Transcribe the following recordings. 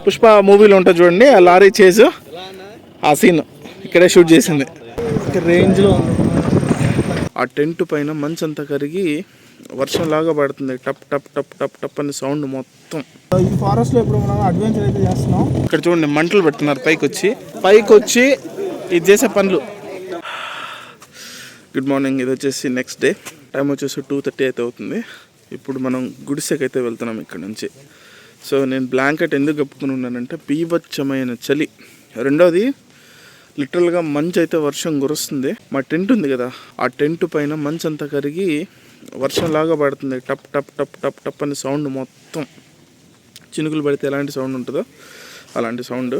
పుష్ప మూవీలో ఉంటుంది చూడండి, ఆ లారీ చేజ్ ఆ సీన్ ఇక్కడే షూట్ చేసింది. రేంజ్లో ఆ టెంట్ పైన మంచు అంతా కరిగి వర్షం లాగా పడుతుంది. టప్ టప్ టప్ టప్ టప్ అనే సౌండ్ మొత్తం. ఈ ఫారెస్ట్ లో ఇప్పుడు మనం అడ్వెంచర్ అయితే చేస్తున్నాం. ఇక్కడ చూడండి మంటలు పెడుతున్నారు పైకి వచ్చి ఇది చేసే పనులు. Good morning. ఇది వచ్చేసి నెక్స్ట్ డే. టైం వచ్చేసి 2:30 అయితే అవుతుంది. ఇప్పుడు మనం గుడిసెకి అయితే వెళ్తున్నాం ఇక్కడ నుంచి. సో నేను బ్లాంకెట్ ఎందుకు కప్పుకుని ఉన్నానంటే బీభత్సమైన చలి. రెండోది లిటరల్గా మంచు అయితే వర్షం కురుస్తుంది. మా టెంట్ ఉంది కదా, ఆ టెంట్ పైన మంచు అంతా కరిగి వర్షం లాగా పడుతుంది. టప్ టప్ టప్ టప్ టప్ అనే సౌండ్ మొత్తం. చినుకులు పడితే ఎలాంటి సౌండ్ ఉంటుందో అలాంటి సౌండ్.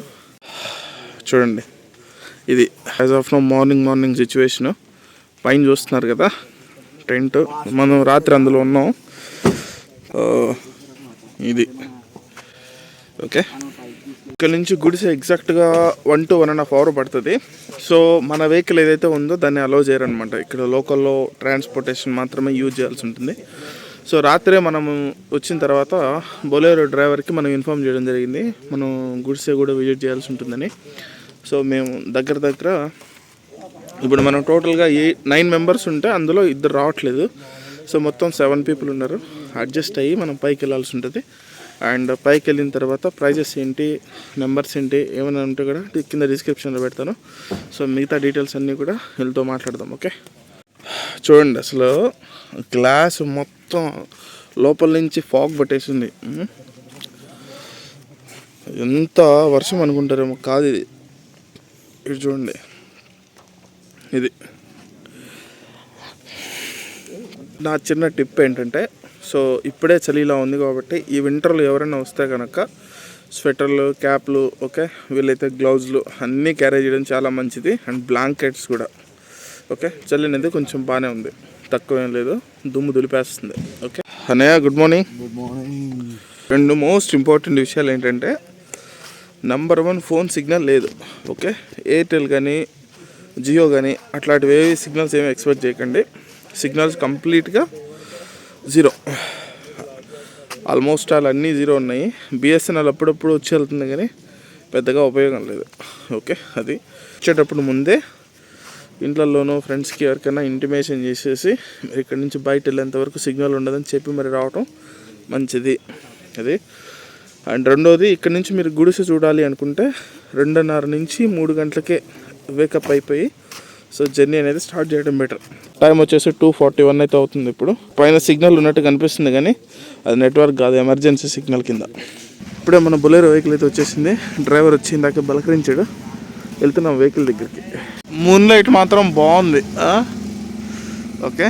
చూడండి ఇది as of no morning situation. పైన చూస్తున్నారు కదా టెంట్, మనం రాత్రి అందులో ఉన్నాం. ఇది ఓకే. ఇక్కడ నుంచి గుడిసె ఎగ్జాక్ట్గా 1 to 1.5 hours పడుతుంది. సో మన వెహికల్ ఏదైతే ఉందో దాన్ని అలో చేయరనమాట. ఇక్కడ లోకల్లో ట్రాన్స్పోర్టేషన్ మాత్రమే యూజ్ చేయాల్సి ఉంటుంది. సో రాత్రే మనము వచ్చిన తర్వాత బొలేరో డ్రైవర్కి మనం ఇన్ఫామ్ చేయడం జరిగింది, మనం గుడిసె కూడా విజిట్ చేయాల్సి ఉంటుందని. సో మేము దగ్గర ఇప్పుడు మనం టోటల్గా 9 members ఉంటే అందులో 2 రావట్లేదు. సో మొత్తం 7 people ఉన్నారు. అడ్జస్ట్ అయ్యి మనం పైకి వెళ్ళాల్సి ఉంటుంది. అండ్ పైకి వెళ్ళిన తర్వాత ప్రైజెస్ ఏంటి, నెంబర్స్ ఏంటి, ఏమైనా ఉంటే కూడా కింద డిస్క్రిప్షన్లో పెడతాను. సో మిగతా డీటెయిల్స్ అన్నీ కూడా వీళ్ళతో మాట్లాడదాం. ఓకే. చూడండి అసలు గ్లాస్ మొత్తం లోపల నుంచి ఫాగ్ పట్టేసింది. ఎంత వర్షం అనుకుంటారేమో, కాదు ఇది. ఇది చూడండి, ఇది నా చిన్న టిప్ ఏంటంటే, సో ఇప్పుడే చలిలా ఉంది కాబట్టి ఈ వింటర్లో ఎవరైనా వస్తే కనుక స్వెటర్లు, క్యాప్లు, ఓకే, వీళ్ళైతే గ్లౌజ్లు అన్నీ క్యారీ చేయడం చాలా మంచిది. అండ్ బ్లాంకెట్స్ కూడా. ఓకే. చలి అనేది కొంచెం బాగానే ఉంది, తక్కువేం లేదు, దుమ్ము దులిపేస్తుంది. ఓకే అన్నయ్య, good morning. Good morning. 2 most important విషయాలు ఏంటంటే, నెంబర్ 1 ఫోన్ సిగ్నల్ లేదు. ఓకే. ఎయిర్టెల్ కానీ జియో కానీ అట్లాంటివి సిగ్నల్స్ ఏమి ఎక్స్పెక్ట్ చేయకండి. సిగ్నల్స్ కంప్లీట్గా 0, ఆల్మోస్ట్ అన్నీ 0 ఉన్నాయి. బిఎస్ఎన్ఎల్ అప్పుడప్పుడు వచ్చి వెళ్తుంది కానీ పెద్దగా ఉపయోగం లేదు. ఓకే. అది వచ్చేటప్పుడు ముందే ఇంట్లలోనూ ఫ్రెండ్స్కి ఎవరికైనా ఇంటిమేషన్ చేసేసి మీరు ఇక్కడ నుంచి బయట వెళ్ళేంతవరకు సిగ్నల్ ఉండదని చెప్పి మరి రావటం మంచిది. అది. అండ్ రెండోది, ఇక్కడ నుంచి మీరు గుడిసె చూడాలి అనుకుంటే 2:30 నుంచి 3 గంటలకే వేకప్ అయిపోయి సో జర్నీ అనేది స్టార్ట్ చేయడం బెటర్. టైం వచ్చేసి 2:41 అయితే అవుతుంది. ఇప్పుడు పైన సిగ్నల్ ఉన్నట్టు కనిపిస్తుంది కానీ అది నెట్వర్క్ కాదు, ఎమర్జెన్సీ సిగ్నల్ కింద. ఇప్పుడే మన బొలేరో వెహికల్ అయితే వచ్చేసింది. డ్రైవర్ వచ్చి ఇందాక బలకరించాడు. వెళ్తున్నాం వెహికల్ దగ్గరికి. మూన్ లైట్ మాత్రం బాగుంది. ఓకే.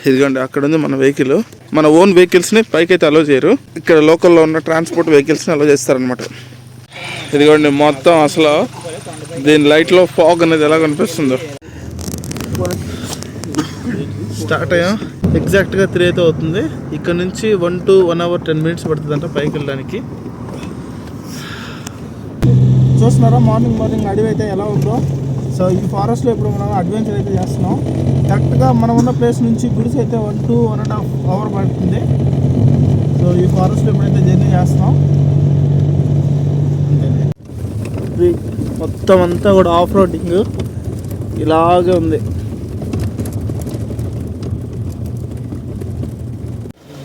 ఇదిగోండి అక్కడ ఉంది మన వెహికల్. మన ఓన్ వెహికల్స్ని పైకి అయితే అలో చేయరు. ఇక్కడ లోకల్లో ఉన్న ట్రాన్స్పోర్ట్ వెహికల్స్ని అలో చేస్తారనమాట. ఇదిగోండి మొత్తం అసలు దీని లైట్లో ఫాగ్ అనేది ఎలా కనిపిస్తుందో. స్టార్ట్ అయ్యాం. ఎగ్జాక్ట్గా 3 అయితే అవుతుంది. ఇక్కడ నుంచి 1 to 1 hour 10 minutes పడుతుందంట పైకి వెళ్ళడానికి. చూస్తున్నారా మార్నింగ్ అడవి అయితే ఎలా ఉందో. సో ఈ ఫారెస్ట్లో ఇప్పుడు మనం అడ్వెంచర్ అయితే చేస్తున్నాం. కరెక్ట్గా మనం ఉన్న ప్లేస్ నుంచి గుడిసె అయితే 1 to 1.5 hours పడుతుంది. సో ఈ ఫారెస్ట్లో ఇప్పుడైతే జర్నీ చేస్తున్నాం. మొత్తం అంతా కూడా ఆఫ్ రోడింగ్ ఇలాగే ఉంది.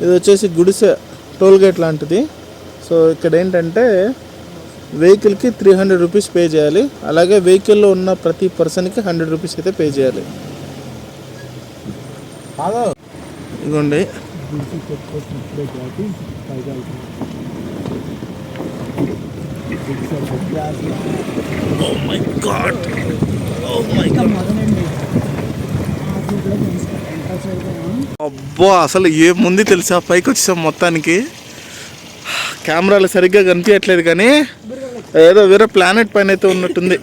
ఇది వచ్చేసి గుడిసె టోల్ గేట్ లాంటిది. సో ఇక్కడ ఏంటంటే వెహికల్కి 300 rupees పే చేయాలి. అలాగే వెహికల్లో ఉన్న ప్రతి పర్సన్కి 100 rupees అయితే పే చేయాలి. ఇదిగోండి అబ్బా అసలు ఏముంది తెలుసా, పైకి వచ్చేసాం. మొత్తానికి కెమెరాలు సరిగ్గా కనిపించట్లేదు కానీ ఏదో వేరే ప్లానెట్ పైన అయితే ఉన్నట్టుంది.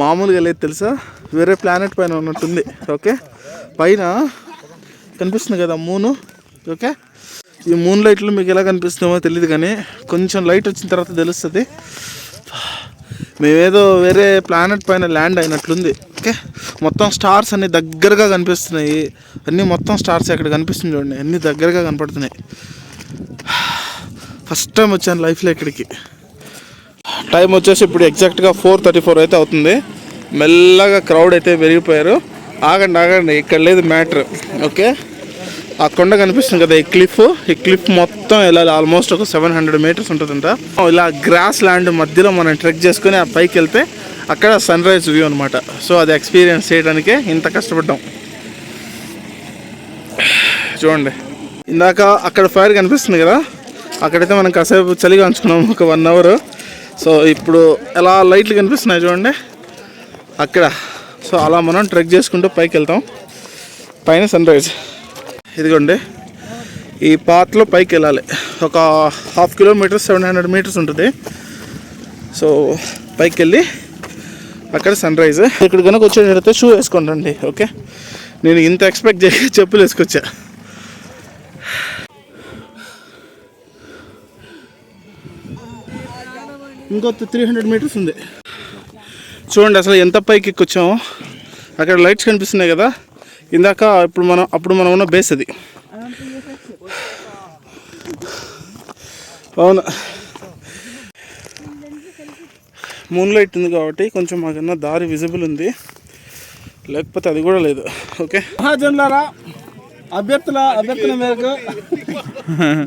మామూలుగా లేదు తెలుసా, వేరే ప్లానెట్ పైన ఉన్నట్టుంది. ఓకే. పైన కనిపిస్తుంది కదా మూను. ఓకే. ఈ మూన్ లైట్లు మీకు ఎలా కనిపిస్తుందో తెలియదు కానీ కొంచెం లైట్ వచ్చిన తర్వాత తెలుస్తుంది. మేమేదో వేరే ప్లానెట్ పైన ల్యాండ్ అయినట్లుంది. ఓకే, మొత్తం స్టార్స్ అన్ని దగ్గరగా కనిపిస్తున్నాయి. అన్నీ మొత్తం స్టార్స్ ఇక్కడ కనిపిస్తుంది చూడండి, అన్నీ దగ్గరగా కనపడుతున్నాయి. ఫస్ట్ టైం వచ్చాను లైఫ్లో ఇక్కడికి. టైం వచ్చేసి ఇప్పుడు ఎగ్జాక్ట్గా 4:34 అయితే అవుతుంది. మెల్లగా క్రౌడ్ అయితే పెరిగిపోయారు. ఆగండి, ఇక్కడ లేదు మ్యాటర్. ఓకే, ఆ కొండ కనిపిస్తుంది కదా, ఈ క్లిఫ్ మొత్తం వెళ్ళాలి. ఆల్మోస్ట్ ఒక 700 మీటర్స్ ఉంటుందంట. ఇలా గ్రాస్ ల్యాండ్ మధ్యలో మనం ట్రెక్ చేసుకుని ఆ పైకి వెళ్తే అక్కడ సన్ రైజ్ వ్యూ అనమాట. సో అది ఎక్స్పీరియన్స్ చేయడానికే ఇంత కష్టపడ్డాం. చూడండి, ఇందాక అక్కడ ఫైర్ కనిపిస్తుంది కదా, అక్కడైతే మనం కాసేపు చలిగా ఉంచుకున్నాం ఒక 1 అవర్. సో ఇప్పుడు ఎలా లైట్లు కనిపిస్తున్నాయి చూడండి అక్కడ. సో అలా మనం ట్రెక్ చేసుకుంటూ పైకి వెళ్తాం. పైన సన్ రైజ్ ఇదిగోండి, ఈ పాత్లో పైకి వెళ్ళాలి. ఒక 1/2 కిలోమీటర్ 700 మీటర్స్ ఉంటుంది. సో పైకి వెళ్ళి అక్కడ సన్ రైజ్. ఇక్కడ కనుక వచ్చేటైతే షూ వేసుకోండి. ఓకే, నేను ఇంత ఎక్స్పెక్ట్ చేసి చెప్పులు వేసుకొచ్చా. ఇంకో 300 మీటర్స్ ఉంది. చూడండి అసలు ఎంత పైకి ఎక్కొచ్చామో. అక్కడ లైట్స్ కనిపిస్తున్నాయి కదా, ఇందాక అప్పుడు మనం ఉన్న బేస్ అది. అవును, మూన్ లైట్ ఉంది కాబట్టి కొంచెం మాకన్నా దారి విజిబుల్ ఉంది, లేకపోతే అది కూడా లేదు. ఓకే మహాజనులారా, అభ్యర్థన మేరకు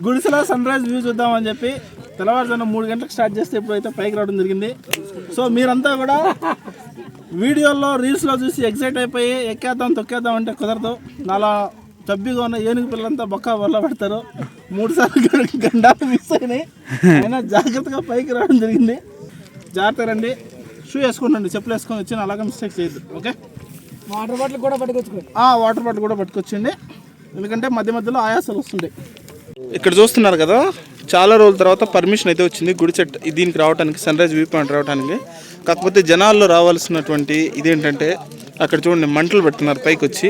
గుడిసెల సన్ రైజ్ వ్యూ చూద్దామని చెప్పి తెల్లవారుజామున 3 గంటలకు స్టార్ట్ చేస్తే ఇప్పుడైతే పైకి రావడం జరిగింది. సో మీరంతా కూడా వీడియోల్లో రీల్స్లో చూసి ఎగ్జైట్ అయిపోయి తొక్కేద్దాం అంటే కుదరదు. నాలా చబ్బిగా ఉన్న ఏనుగు పిల్లలంతా బొక్క వల్ల పెడతారు. 3 సార్లు గండాలు మిస్ అయినాయి, అయినా జాగ్రత్తగా పైకి రావడం జరిగింది. జాగ్రత్త రండి, షూ వేసుకోండి, చెప్పులు వేసుకొని వచ్చి అలాగే మిస్టేక్ చేయొద్దు. ఓకే, వాటర్ బాటిల్ కూడా పట్టుకొచ్చండి, ఎందుకంటే మధ్యలో ఆయాసాలు వస్తుంటాయి. ఇక్కడ చూస్తున్నారు కదా, చాలా రోజుల తర్వాత పర్మిషన్ అయితే వచ్చింది గుడి చెట్టు దీనికి రావడానికి, సన్ రైజ్ వ్యూ పాయింట్ రావడానికి. కాకపోతే జనాల్లో రావాల్సినటువంటి ఇదేంటంటే అక్కడ చూడండి మంటలు పెడుతున్నారు పైకి వచ్చి.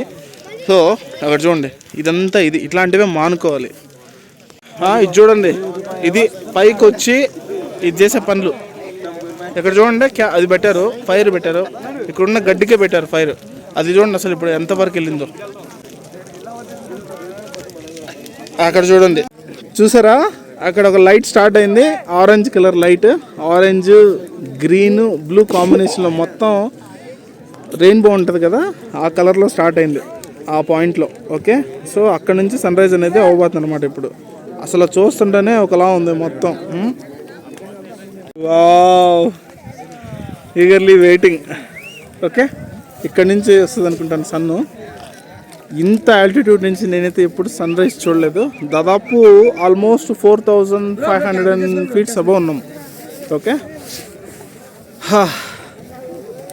సో అక్కడ చూడండి, ఇదంతా ఇట్లాంటివే మానుకోవాలి. ఇది చూడండి, ఇది పైకి వచ్చి ఇది చేసే పనులు. ఇక్కడ చూడండి అది పెట్టారు, ఫైర్ పెట్టారు, ఇక్కడున్న గడ్డికే పెట్టారు ఫైర్. అది చూడండి అసలు ఇప్పుడు ఎంతవరకు వెళ్ళిందో. అక్కడ చూడండి, చూసారా అక్కడ ఒక లైట్ స్టార్ట్ అయింది, orange colour light. Orange, green, blue కాంబినేషన్లో మొత్తం రెయిన్బో ఉంటుంది కదా, ఆ కలర్లో స్టార్ట్ అయింది ఆ పాయింట్లో. ఓకే, సో అక్కడ నుంచి సన్ రైజ్ అనేది అవ్వబోతుంది అనమాట. ఇప్పుడు అసలు చూస్తుంటేనే ఒకలా ఉంది మొత్తం. Wow, eagerly waiting. ఓకే, ఇక్కడ నుంచి వస్తుంది అనుకుంటాను సన్ను. ఇంత ఆల్టిట్యూడ్ నుంచి నేనైతే ఎప్పుడు సన్ రైజ్ చూడలేదు. దాదాపు ఆల్మోస్ట్ 4500 ఫీట్స్ అబవ్ ఉన్నాం. ఓకే,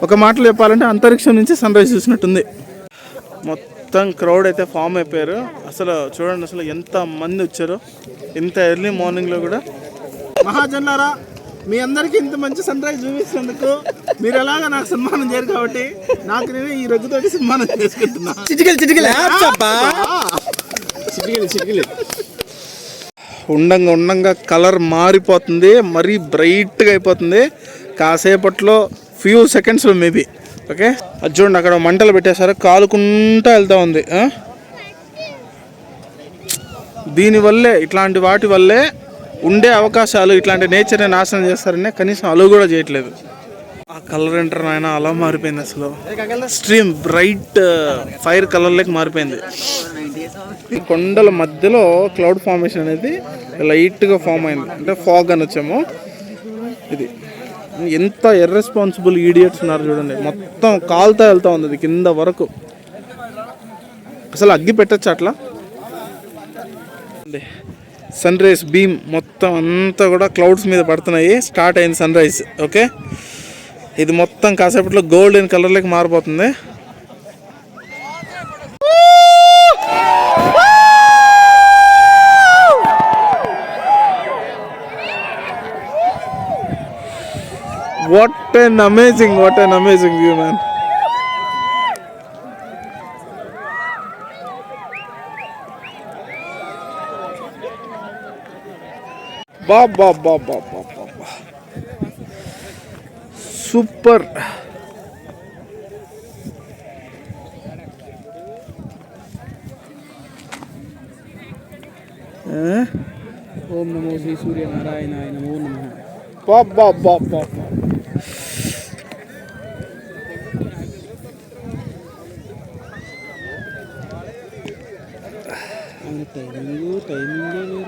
ఒక మాటలో చెప్పాలంటే అంతరిక్షం నుంచి సన్ రైజ్ చూసినట్టుంది. మొత్తం క్రౌడ్ అయితే ఫామ్ అయిపోయారు. అసలు చూడండి అసలు ఎంత మంది వచ్చారు ఇంత ఎర్లీ మార్నింగ్లో కూడా. మహాజనులారా, మీ అందరికీ ఇంత మంచి సన్ రైజ్ చూపిస్తున్నందుకు మీరు ఎలాగా నాకు సన్మానం చేయరు కాబట్టి నాకు నేనే ఈ రగ్గుతోటి సన్మానం చేసుకుంటున్నా. ఉండంగా కలర్ మారిపోతుంది, మరీ బ్రైట్గా అయిపోతుంది కాసేపట్లో, ఫ్యూ సెకండ్స్లో మేబీ. ఓకే, అది చూడండి అక్కడ మంటలు పెట్టేశారు, కాలుకుంటా వెళ్తూ ఉంది. దీనివల్లే, ఇట్లాంటి వాటి వల్లే ఉండే అవకాశాలు, ఇట్లాంటి నేచర్ని నాశనం చేస్తారని కనీసం అలో కూడా చేయట్లేదు. ఆ కలర్ ఏంటర్ ఆయన అలా మారిపోయింది, అసలు ఎక్స్ట్రీమ్ బ్రైట్ ఫైర్ కలర్లోకి మారిపోయింది. ఈ కొండల మధ్యలో క్లౌడ్ ఫార్మేషన్ అనేది లైట్గా ఫామ్ అయింది, అంటే ఫాగ్ అని వచ్చాము. ఇది ఎంత ఇర్రెస్పాన్సిబుల్ ఈడియట్స్ ఉన్నారు చూడండి, మొత్తం కాలుతో వెళ్తూ ఉంది కింద వరకు. అసలు అగ్గి పెట్టచ్చు అట్లా. సన్ రైజ్ బీమ్ మొత్తం అంతా కూడా క్లౌడ్స్ మీద పడుతున్నాయి. స్టార్ట్ అయింది సన్ రైజ్. ఓకే, ఇది మొత్తం కాసేపట్లో గోల్డెన్ కలర్లోకి మారిపోతుంది. What an amazing view, man. Ba. Super. ఓం నమో శ్రీ సూర్యనారాయణాయ నమో నమః. బాబా టైమింగే వేరు.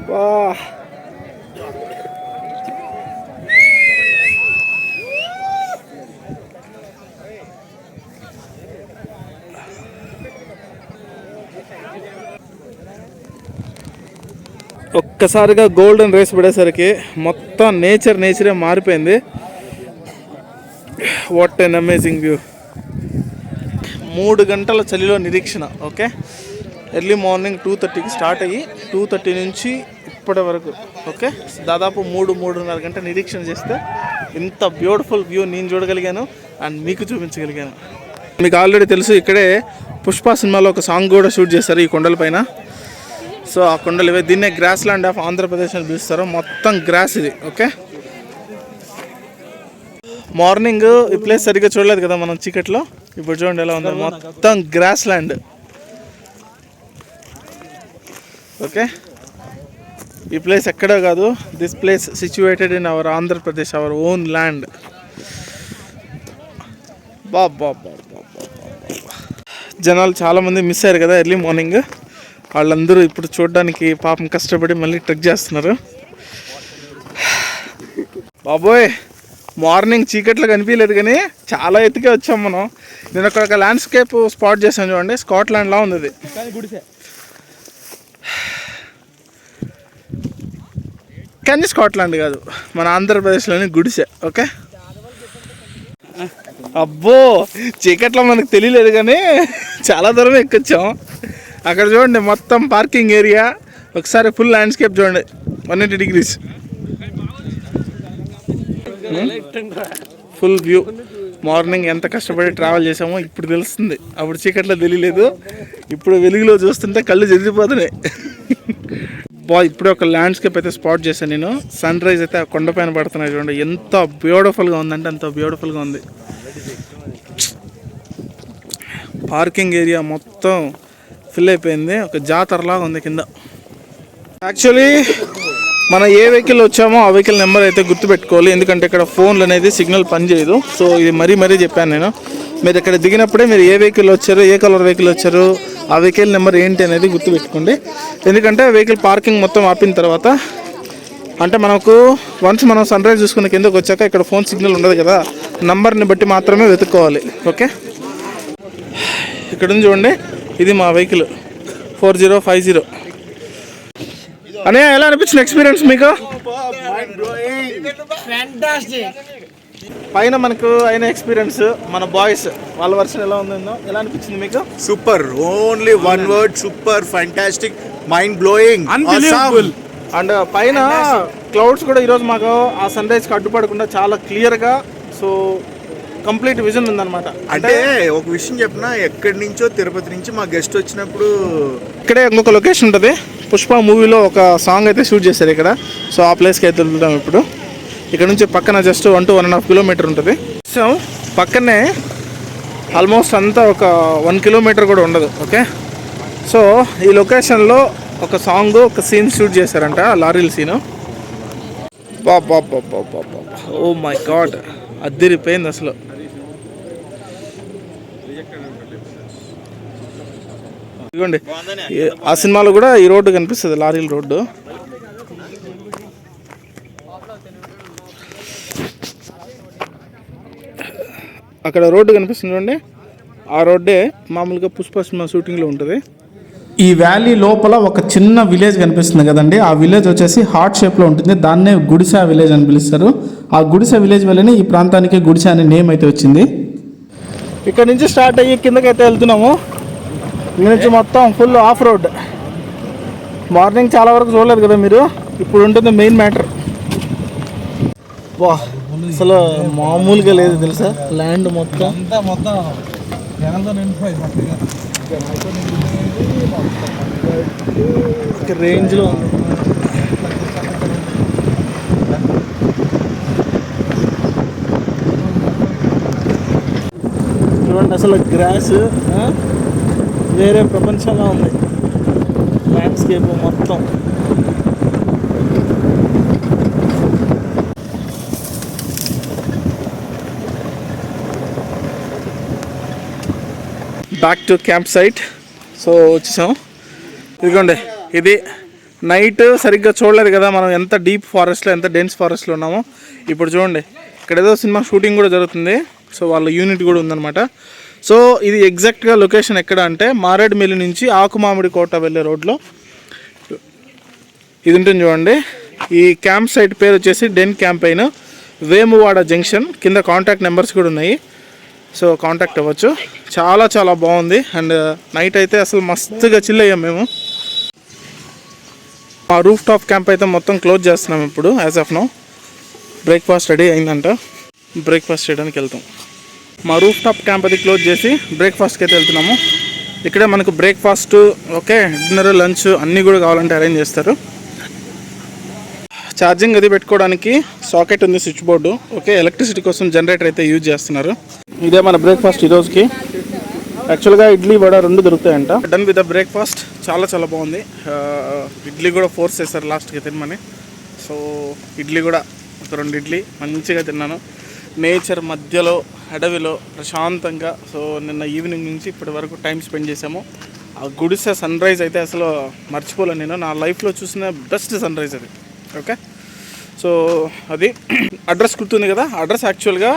బా ఒక్కసారిగా గోల్డెన్ రేస్ పడేసరికి మొత్తం నేచరే మారిపోయింది. What N amazing view. 3 గంటల చలిలో నిరీక్షణ. ఓకే, ఎర్లీ మార్నింగ్ 2:30కి స్టార్ట్ అయ్యి 2:30 నుంచి ఇప్పటి వరకు ఓకే దాదాపు 3-3.5 గంటల నిరీక్షణ చేస్తే ఇంత బ్యూటిఫుల్ వ్యూ నేను చూడగలిగాను అండ్ మీకు చూపించగలిగాను. మీకు ఆల్రెడీ తెలుసు, ఇక్కడే పుష్ప సినిమాలో ఒక సాంగ్ కూడా షూట్ చేశారు ఈ కొండలపైన. సో ఆ కొండలు ఇవే. దీన్నే గ్రాస్ ల్యాండ్ ఆఫ్ ఆంధ్రప్రదేశ్ అని పిలుస్తారు. మొత్తం గ్రాస్ ఇది. ఓకే, మార్నింగ్ ఈ ప్లేస్ సరిగ్గా చూడలేదు కదా మనం చీకట్లో. ఇప్పుడు చూడండి ఎలా ఉంది, మొత్తం గ్రాస్ ల్యాండ్. ఓకే, ఈ ప్లేస్ ఎక్కడో కాదు, this place situated in our Andhra Pradesh, our own land. బాబా జనాలు చాలామంది మిస్ అయ్యారు కదా ఎర్లీ మార్నింగ్. వాళ్ళందరూ ఇప్పుడు చూడడానికి పాపం కష్టపడి మళ్ళీ ట్రెక్ చేస్తున్నారు. బాబోయ్, మార్నింగ్ చీకట్లో కనిపించలేదు కానీ చాలా ఎత్తుకే వచ్చాం మనం. నేను అక్కడ ఒక ల్యాండ్స్కేప్ స్పాట్ చేశాను చూడండి, స్కాట్లాండ్లా ఉంది అది. కానీ స్కాట్లాండ్ కాదు, మన ఆంధ్రప్రదేశ్లోని గుడిసె. ఓకే, అబ్బో చీకట్లో మనకు తెలియలేదు కానీ చాలా దూరం ఎక్కొచ్చాం. అక్కడ చూడండి మొత్తం పార్కింగ్ ఏరియా. ఒకసారి ఫుల్ ల్యాండ్స్కేప్ చూడండి, 180 degrees ఫుల్ వ్యూ. మార్నింగ్ ఎంత కష్టపడి ట్రావెల్ చేసామో ఇప్పుడు తెలుస్తుంది. అప్పుడు చీకట్లో తెలియలేదు, ఇప్పుడు వెలుగులో చూస్తుంటే కళ్ళు చెదిరిపోతున్నాయి. ఇప్పుడు ఒక ల్యాండ్స్కేప్ అయితే స్పాట్ చేశాను నేను. సన్ రైజ్ అయితే ఆ కొండపైన పడుతున్నాయి చూడండి, ఎంత బ్యూటిఫుల్గా ఉందంటే అంత బ్యూటిఫుల్గా ఉంది. పార్కింగ్ ఏరియా మొత్తం ఫిల్ అయిపోయింది, ఒక జాతరలాగా ఉంది కింద. యాక్చువల్లీ మనం ఏ వెహికల్ వచ్చామో ఆ వెహికల్ నెంబర్ అయితే గుర్తుపెట్టుకోవాలి, ఎందుకంటే ఇక్కడ ఫోన్లు అనేది సిగ్నల్ పనిచేయదు. సో ఇది మరీ చెప్పాను నేను. మీరు ఇక్కడ దిగినప్పుడే మీరు ఏ వెహికల్ వచ్చారు, ఏ కలర్ వెహికల్ వచ్చారు, ఆ వెహికల్ నెంబర్ ఏంటి అనేది గుర్తుపెట్టుకోండి. ఎందుకంటే వెహికల్ పార్కింగ్ మొత్తం ఆపిన తర్వాత, అంటే మనకు వన్స్ మనం సన్ రైజ్ చూసుకున్న కిందకు వచ్చాక ఇక్కడ ఫోన్ సిగ్నల్ ఉండదు కదా, నంబర్ని బట్టి మాత్రమే వెతుక్కోవాలి. ఓకే, ఇక్కడ ఉంది చూడండి, ఇది మా వెహికల్ 4050. అనే ఎలా అనిపించిన ఎక్స్పీరియన్స్ మీకు? పైన మనకు అయిన ఎక్స్పీరియన్స్, మన బాయ్స్ వాళ్ళ వర్షన్ ఎలా ఉందో ఎలా అనిపించింది మీకు? Super, only one word, super, fantastic, mind blowing, unbelievable. And పైన క్లౌడ్స్ కూడా ఈరోజు మాకు ఆ సన్ రైజ్కి అడ్డుపడకుండా చాలా క్లియర్గా, సో కంప్లీట్ విజన్ ఉందన్నమాట. అంటే ఒక విషయం చెప్పిన, ఎక్కడి నుంచో తిరుపతి నుంచి మా గెస్ట్ వచ్చినప్పుడు ఇక్కడే ఇంకొక లొకేషన్ ఉంటుంది. పుష్ప మూవీలో ఒక సాంగ్ అయితే షూట్ చేశారు ఇక్కడ. సో ఆ ప్లేస్కి అయితే వెళ్తాం ఇప్పుడు. ఇక్కడ నుంచి పక్కన జస్ట్ 1 to 1.5 kilometer ఉంటుంది. సో పక్కనే ఆల్మోస్ట్ అంతా ఒక 1 kilometer కూడా ఉండదు. ఓకే, సో ఈ లొకేషన్లో ఒక సాంగ్, ఒక సీన్ షూట్ చేశారంట, లారీల సీను. బాబా ఓ మై గాడ్, అదిరిపోయింది అసలు. ఇదిగోండి, ఆ సినిమాలో కూడా ఈ రోడ్డు కనిపిస్తుంది, లారీల రోడ్డు. అక్కడ రోడ్డు కనిపిస్తుంది చూడండి, ఆ రోడ్డే మామూలుగా పుష్ప సినిమా షూటింగ్లో ఉంటుంది. ఈ వ్యాలీ లోపల ఒక చిన్న విలేజ్ కనిపిస్తుంది కదండి, ఆ విలేజ్ వచ్చేసి హార్ట్ షేప్లో ఉంటుంది. దాన్నే గుడిసె విలేజ్ అని పిలుస్తారు. ఆ గుడిసె విలేజ్ వల్లనే ఈ ప్రాంతానికి గుడిసె అనే నేమ్ అయితే వచ్చింది. ఇక్కడ నుంచి స్టార్ట్ అయ్యి కిందకైతే వెళ్తున్నాము. ఇక్కడ నుంచి మొత్తం ఫుల్ ఆఫ్ రోడ్. మార్నింగ్ చాలా వరకు చూడలేదు కదా మీరు, ఇప్పుడు ఉంటుంది మెయిన్ మ్యాటర్. వా, అసలు మామూలుగా లేదు తెలుసా, ల్యాండ్ మొత్తం రేంజ్లో ఉంది. చూడండి అసలు గ్రాస్ వేరే ప్రపంచంగా ఉంది ల్యాండ్స్కేప్ మొత్తం. Back to camp site. So వచ్చేసాం. ఇదిగోండి, ఇది నైట్ సరిగ్గా చూడలేదు కదా మనం, ఎంత డీప్ ఫారెస్ట్లో ఎంత డెన్స్ ఫారెస్ట్లో ఉన్నామో. ఇప్పుడు చూడండి, ఇక్కడ ఏదో సినిమా షూటింగ్ కూడా జరుగుతుంది. సో వాళ్ళ యూనిట్ కూడా ఉందన్నమాట. సో ఇది ఎగ్జాక్ట్గా లొకేషన్ ఎక్కడ అంటే మారేడుమిల్లి నుంచి ఆకుమామిడి కోట వెళ్ళే రోడ్లో ఇది ఉంటుంది చూడండి. ఈ క్యాంప్ సైట్ పేరు వచ్చేసి డెన్ క్యాంపైన్, వేమువాడ జంక్షన్. కింద కాంటాక్ట్ నెంబర్స్ కూడా ఉన్నాయి, సో కాంటాక్ట్ అవ్వచ్చు. చాలా చాలా బాగుంది. అండ్ నైట్ అయితే అసలు మస్తుగా చిల్ అయ్యాం మేము. మా రూఫ్ టాప్ క్యాంప్ అయితే మొత్తం క్లోజ్ చేస్తున్నాం ఇప్పుడు as of now. Breakfast ready అయిందంట, బ్రేక్ఫాస్ట్ చేయడానికి వెళ్తాం. మా రూఫ్ టాప్ క్యాంప్ అది క్లోజ్ చేసి బ్రేక్ఫాస్ట్కి అయితే వెళ్తున్నాము. ఇక్కడే మనకు బ్రేక్ఫాస్ట్, ఓకే, డిన్నర్, లంచ్ అన్నీ కూడా కావాలంటే అరేంజ్ చేస్తారు. ఛార్జింగ్ అది పెట్టుకోవడానికి సాకెట్ ఉంది, స్విచ్ బోర్డు. ఓకే, ఎలక్ట్రిసిటీ కోసం జనరేటర్ అయితే యూజ్ చేస్తున్నారు. ఇదే మన బ్రేక్ఫాస్ట్ ఈరోజుకి. యాక్చువల్గా ఇడ్లీ వడ రెండు దొరుకుతాయంట. Done with the breakfast. చాలా చాలా బాగుంది. ఇడ్లీ కూడా ఫోర్స్ చేస్తారు లాస్ట్కి తినమని. సో ఇడ్లీ కూడా ఒక 2 ఇడ్లీ మంచిగా తిన్నాను. నేచర్ మధ్యలో అడవిలో ప్రశాంతంగా. సో నిన్న ఈవినింగ్ నుంచి ఇప్పటి వరకు టైం స్పెండ్ చేసాము. ఆ గుడిసె సన్ రైజ్ అయితే అసలు మర్చిపోలేను నేను. నా లైఫ్లో చూసిన బెస్ట్ సన్ రైజ్ అది. ఓకే, సో అది అడ్రస్ గుర్తుంది కదా. అడ్రస్ యాక్చువల్గా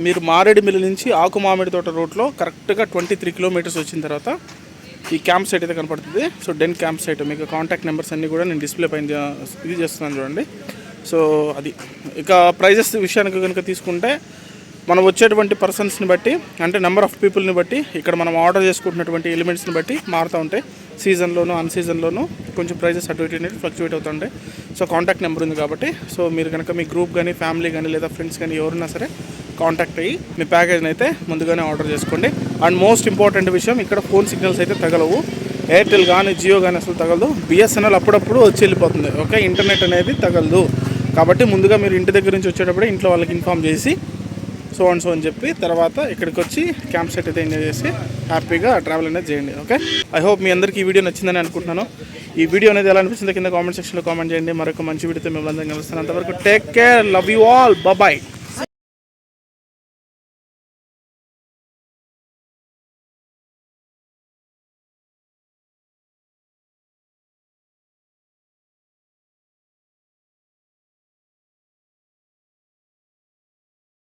మీరు మారేడుమిల్లి నుంచి ఆకుమామిడి తోట రోడ్లో కరెక్ట్గా 23 కిలోమీటర్స్ వచ్చిన తర్వాత ఈ క్యాంప్ సైట్ అయితే కనపడుతుంది. So then camp site. మీకు కాంటాక్ట్ నెంబర్స్ అన్నీ కూడా నేను డిస్ప్లే పైన ఇది చేస్తున్నాను చూడండి. సో అది. ఇక ప్రైజెస్ విషయానికి కనుక తీసుకుంటే మనం వచ్చేటువంటి పర్సన్స్ని బట్టి, అంటే నెంబర్ ఆఫ్ పీపుల్ని బట్టి, ఇక్కడ మనం ఆర్డర్ చేసుకుంటున్నటువంటి ఎలిమెంట్స్ని బట్టి మారుతూ ఉంటాయి. సీజన్లోను అన్ సీజన్లోను కొంచెం ప్రైజెస్ అటు ఇటు అనేది ఫ్లక్చువేట్ అవుతుంటాయి. సో కాంటాక్ట్ నెంబర్ ఉంది కాబట్టి, సో మీరు కనుక మీ గ్రూప్ కానీ ఫ్యామిలీ కానీ లేదా ఫ్రెండ్స్ కానీ ఎవరున్నా సరే కాంటాక్ట్ అయ్యి మీ ప్యాకేజ్ని అయితే ముందుగానే ఆర్డర్ చేసుకోండి. అండ్ మోస్ట్ ఇంపార్టెంట్ విషయం, ఇక్కడ ఫోన్ సిగ్నల్స్ అయితే తగలవు. ఎయిర్టెల్ కానీ జియో కానీ అసలు తగలదు. బిఎస్ఎన్ఎల్ అప్పుడప్పుడు వచ్చి వెళ్ళిపోతుంది. ఓకే, ఇంటర్నెట్ అనేది తగలదు. కాబట్టి ముందుగా మీరు ఇంటి దగ్గర నుంచి వచ్చేటప్పుడే ఇంట్లో వాళ్ళకి ఇన్ఫామ్ చేసి సో అండ్ సో అని చెప్పి తర్వాత ఇక్కడికి వచ్చి క్యాంప్ సైట్ అయితే ఎంజాయ్ చేసి హ్యాపీగా ట్రావెల్ అనేది చేయండి. ఓకే, ఐ హోప్ మీ అందరికీ ఈ వీడియో నచ్చిందని అనుకుంటున్నాను. ఈ వీడియో అనేది ఎలా అనిపిస్తుందో కింద కామెంట్ సెక్షన్లో కామెంట్ చేయండి. మరొక మంచి వీడియోతో మిమ్మల్ని అందరం కలుస్తాను. అంతవరకు take care, love you all, bye.